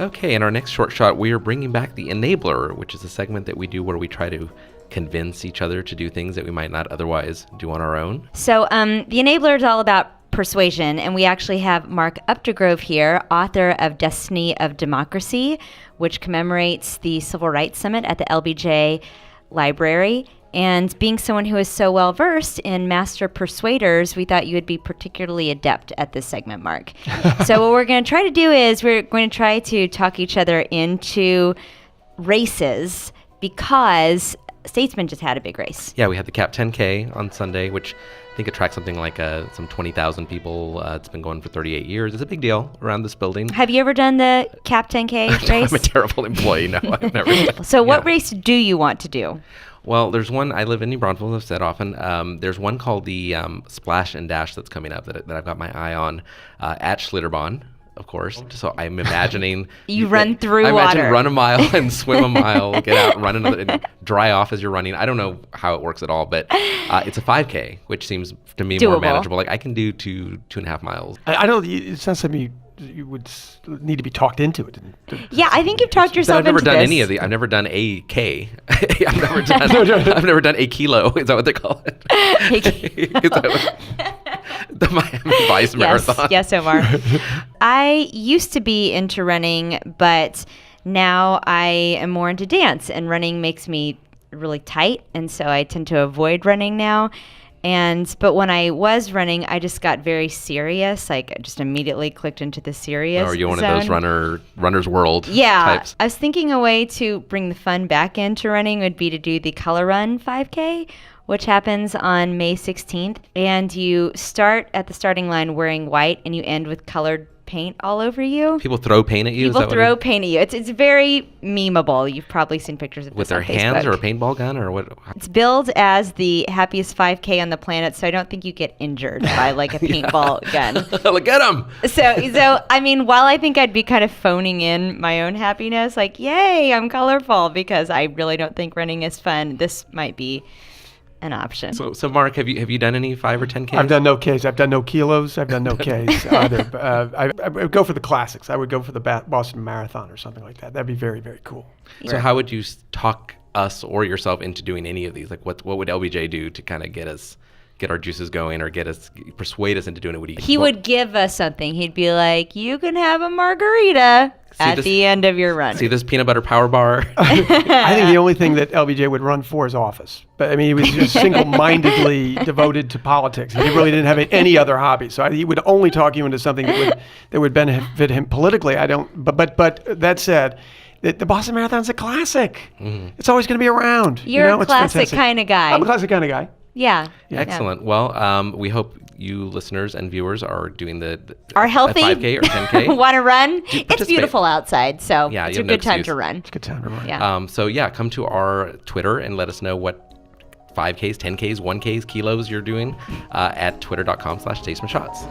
Okay, in our next short shot, we are bringing back the Enabler, which is a segment that we do where we try to convince each other to do things that we might not otherwise do on our own. So the Enabler is all about persuasion, and we actually have Mark Updegrove here, author of Destiny of Democracy, which commemorates the Civil Rights Summit at the LBJ Library. And being someone who is so well versed in master persuaders, we thought you would be particularly adept at this segment, Mark. So what we're going to try to do is we're going to try to talk each other into races, because Statesman just had a big race. Yeah, we had the Cap10K on Sunday, which I think attracts something like some 20,000 people. It's been going for 38 years. It's a big deal around this building. Have you ever done the Cap10K race? I'm a terrible employee. No, I've never done. So what race do you want to do? Well, there's one. I live in New Braunfels, I've said often. There's one called the Splash and Dash that's coming up that I've got my eye on at Schlitterbahn, of course. So I'm imagining you run through I water. imagine run a mile and swim a mile, get out, run another, and dry off as you're running. I don't know how it works at all, but it's a 5K, which seems to me doable. More manageable. Like I can do 2.5 miles. I know it's not something you would need to be talked into it. Yeah, I think you've talked yourself into this. I've never done any of the. I've never done a K. I've never done a kilo. Is that what they call it? The Miami Vice Marathon. Yes, Omar. I used to be into running, but now I am more into dance, and running makes me really tight, and so I tend to avoid running now. But when I was running, I just got very serious. Like, I just immediately clicked into the serious Or are you one zone. of those runner's world types? I was thinking a way to bring the fun back into running would be to do the Color Run 5K, which happens on May 16th. And you start at the starting line wearing white, and you end with colored paint all over you. People throw paint at you? People throw paint at you. It's very memeable. You've probably seen pictures of with this on their hands Facebook. or a paintball gun or what? It's billed as the happiest 5K on the planet, so I don't think you get injured by like a paintball gun. Look at them. So I mean, while I think I'd be kind of phoning in my own happiness, like, yay, I'm colorful, because I really don't think running is fun, this might be an option. So Mark, have you done any 5 or 10Ks? I've done no Ks. I've done no kilos. I've done no Ks either. I would go for the classics. I would go for the Boston Marathon or something like that. That'd be very, very cool. So how would you talk us or yourself into doing any of these? Like what would LBJ do to kind of get our juices going, or persuade us into doing it? He would give us something. He'd be like, you can have a margarita the end of your run. See this peanut butter power bar? I think the only thing that LBJ would run for is office. But I mean, he was just single-mindedly devoted to politics. He really didn't have any other hobbies. So he would only talk you into something that would benefit him politically. But that said, the Boston Marathon's a classic. Mm-hmm. It's always going to be around. You're a classic kind of guy. I'm a classic kind of guy. Yeah. Excellent. Well, we hope you listeners and viewers are doing are healthy, 5K or 10K. Want to run? It's beautiful outside, so it's a good time to run. It's a good time to run. Yeah. Come to our Twitter and let us know what 5Ks, 10Ks, 1Ks, kilos you're doing at twitter.com/Statesman Shots.